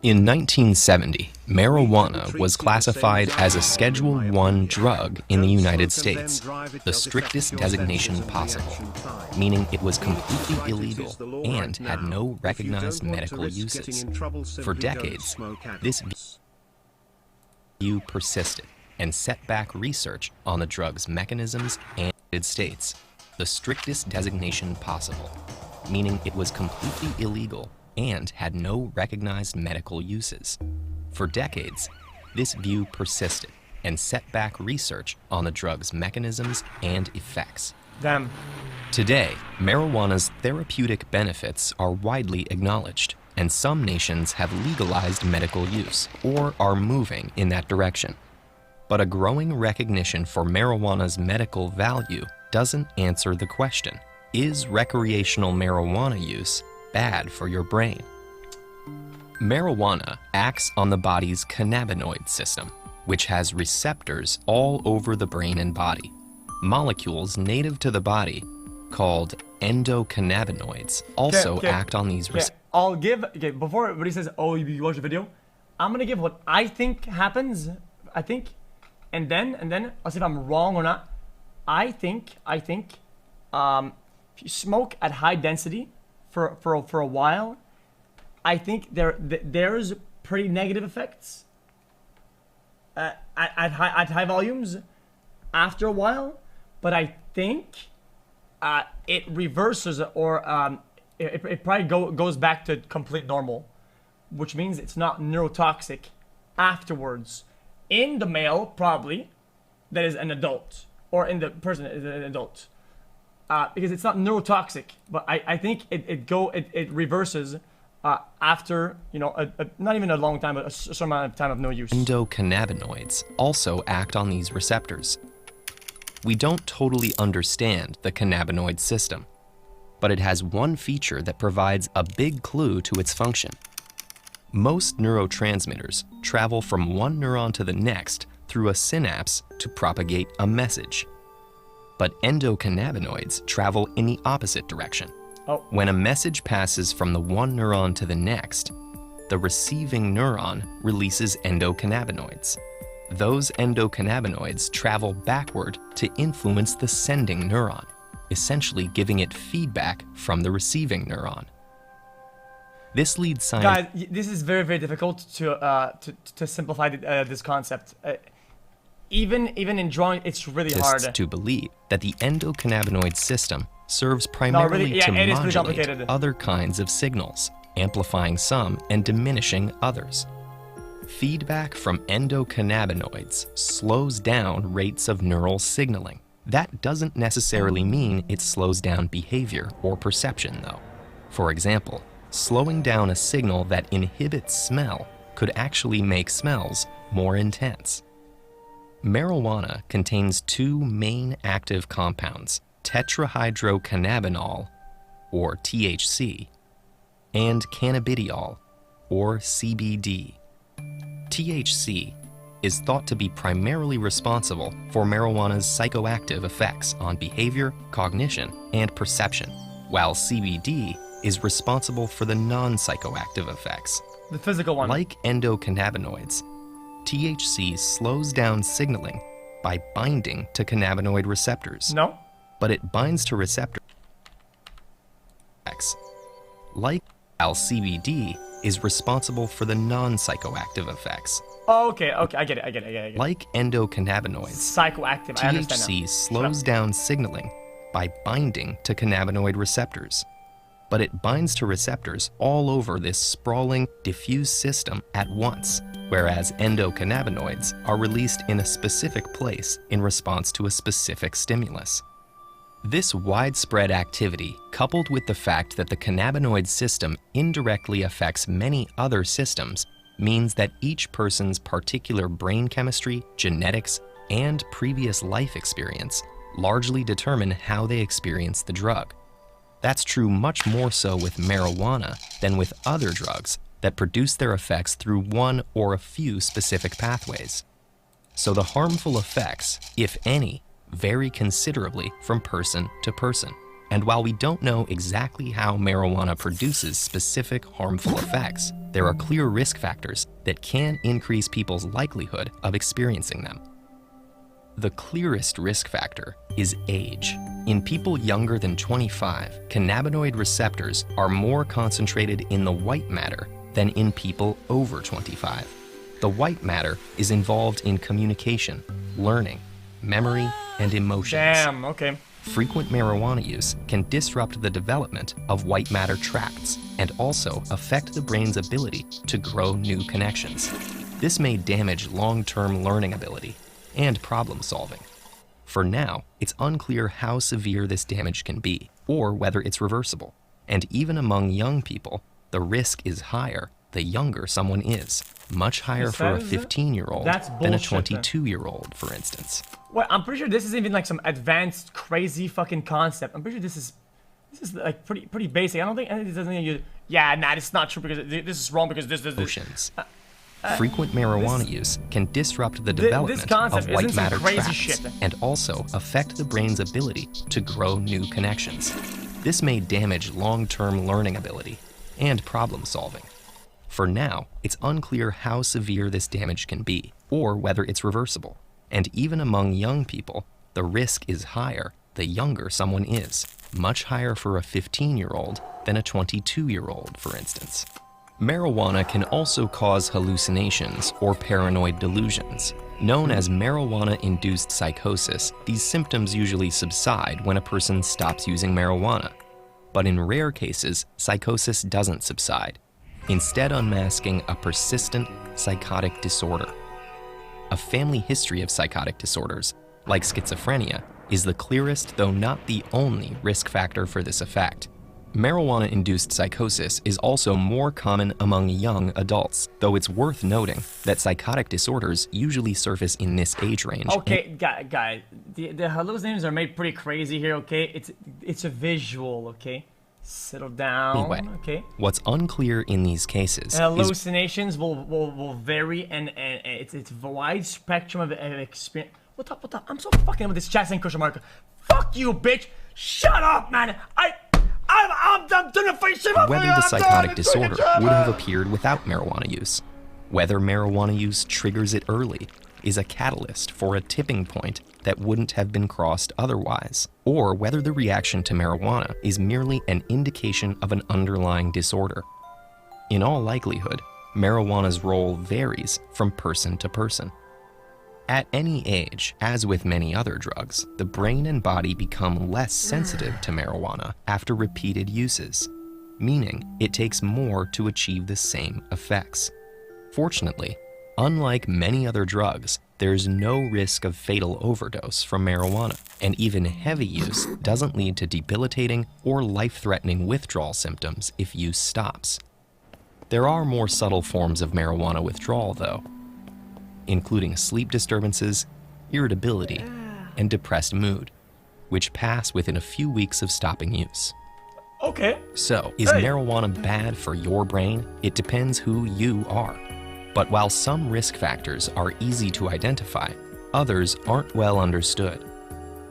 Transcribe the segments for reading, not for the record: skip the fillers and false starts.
In 1970, marijuana was classified as a Schedule I drug in the United States, the strictest designation possible, meaning it was completely illegal and had no recognized medical uses. For decades, this view persisted and set back research on the drug's mechanisms and United States, the strictest designation possible, meaning it was completely illegal and had no recognized medical uses. For decades, this view persisted and set back research on the drug's mechanisms and effects. Damn. Today, marijuana's therapeutic benefits are widely acknowledged, and some nations have legalized medical use or are moving in that direction. But a growing recognition for marijuana's medical value doesn't answer the question, is recreational marijuana use bad for your brain? Marijuana acts on the body's cannabinoid system, which has receptors all over the brain and body. Molecules native to the body, called endocannabinoids, also act on these receptors. I'll give, before everybody says, oh, you watched the video, I'm gonna give what I think happens, and then I'll see if I'm wrong or not. I think, if you smoke at high density for a while, I think there's pretty negative effects at high volumes after a while, but I think it reverses, or it probably goes back to complete normal, which means it's not neurotoxic afterwards. In the male, probably, that is an adult, or in the person that is an adult. Because it's not neurotoxic, but I think it reverses after, you know, not even a long time, but a certain amount of time of no use. Endocannabinoids also act on these receptors. We don't totally understand the cannabinoid system, but it has one feature that provides a big clue to its function. Most neurotransmitters travel from one neuron to the next through a synapse to propagate a message. But endocannabinoids travel in the opposite direction. Oh. When a message passes from the one neuron to the next, the receiving neuron releases endocannabinoids. Those endocannabinoids travel backward to influence the sending neuron, essentially giving it feedback from the receiving neuron. This leads scientists... Guys, this is very, very difficult to simplify this concept. Even in drawing, it's really hard to believe that the endocannabinoid system serves primarily to modulate other kinds of signals, amplifying some and diminishing others. Feedback from endocannabinoids slows down rates of neural signaling. That doesn't necessarily mean it slows down behavior or perception, though. For example, slowing down a signal that inhibits smell could actually make smells more intense. Marijuana contains two main active compounds, tetrahydrocannabinol, or THC, and cannabidiol, or CBD. THC is thought to be primarily responsible for marijuana's psychoactive effects on behavior, cognition, and perception, while CBD is responsible for the non-psychoactive effects. The physical one. Like endocannabinoids, THC slows down signaling by binding to cannabinoid receptors. No. But it binds to receptors. Like CBD is responsible for the non-psychoactive effects. Oh, okay, I get it. Like endocannabinoids, psychoactive, THC slows down signaling by binding to cannabinoid receptors. But it binds to receptors all over this sprawling, diffuse system at once, whereas endocannabinoids are released in a specific place in response to a specific stimulus. This widespread activity, coupled with the fact that the cannabinoid system indirectly affects many other systems, means that each person's particular brain chemistry, genetics, and previous life experience largely determine how they experience the drug. That's true much more so with marijuana than with other drugs that produce their effects through one or a few specific pathways. So the harmful effects, if any, vary considerably from person to person. And while we don't know exactly how marijuana produces specific harmful effects, there are clear risk factors that can increase people's likelihood of experiencing them. The clearest risk factor is age. In people younger than 25, cannabinoid receptors are more concentrated in the white matter than in people over 25. The white matter is involved in communication, learning, memory, and emotions. Damn, okay. Frequent marijuana use can disrupt the development of white matter tracts and also affect the brain's ability to grow new connections. This may damage long-term learning ability and problem solving. For now, it's unclear how severe this damage can be or whether it's reversible. And even among young people, the risk is higher the younger someone is, much higher for a 15-year-old than a 22-year-old, for instance. Well, I'm pretty sure this is even like some advanced, crazy fucking concept. I'm pretty sure this is like pretty basic. I don't think it doesn't use. Yeah, nah, it's not true because this is wrong because this. Oceans. Frequent marijuana use can disrupt the development of white matter tracts and also affect the brain's ability to grow new connections. This may damage long-term learning ability and problem solving. For now, it's unclear how severe this damage can be or whether it's reversible. And even among young people, the risk is higher the younger someone is, much higher for a 15-year-old than a 22-year-old, for instance. Marijuana can also cause hallucinations or paranoid delusions. Known as marijuana-induced psychosis, these symptoms usually subside when a person stops using marijuana. But in rare cases, psychosis doesn't subside, instead unmasking a persistent psychotic disorder. A family history of psychotic disorders, like schizophrenia, is the clearest, though not the only, risk factor for this effect. Marijuana-induced psychosis is also more common among young adults, though it's worth noting that psychotic disorders usually surface in this age range. Okay, guy, the hallucinations are made pretty crazy here, okay? It's a visual, okay? Settle down, anyway, okay? What's unclear in these cases hallucinations will vary, and it's a wide spectrum of experience. What up? I'm so fucking with this chat saying question mark. Fuck you, bitch! Shut up, man! I'm done finishing up. Whether the psychotic disorder would have appeared without marijuana use, whether marijuana use triggers it early, is a catalyst for a tipping point that wouldn't have been crossed otherwise, or whether the reaction to marijuana is merely an indication of an underlying disorder. In all likelihood, marijuana's role varies from person to person. At any age, as with many other drugs, the brain and body become less sensitive to marijuana after repeated uses, meaning it takes more to achieve the same effects. Fortunately, unlike many other drugs, there's no risk of fatal overdose from marijuana, and even heavy use doesn't lead to debilitating or life-threatening withdrawal symptoms if use stops. There are more subtle forms of marijuana withdrawal, though, including sleep disturbances, irritability, and depressed mood, which pass within a few weeks of stopping use. Okay. So, is marijuana bad for your brain? It depends who you are. But while some risk factors are easy to identify, others aren't well understood,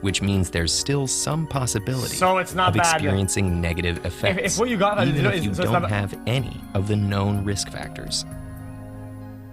which means there's still some possibility of experiencing negative effects, even if you don't have any of the known risk factors.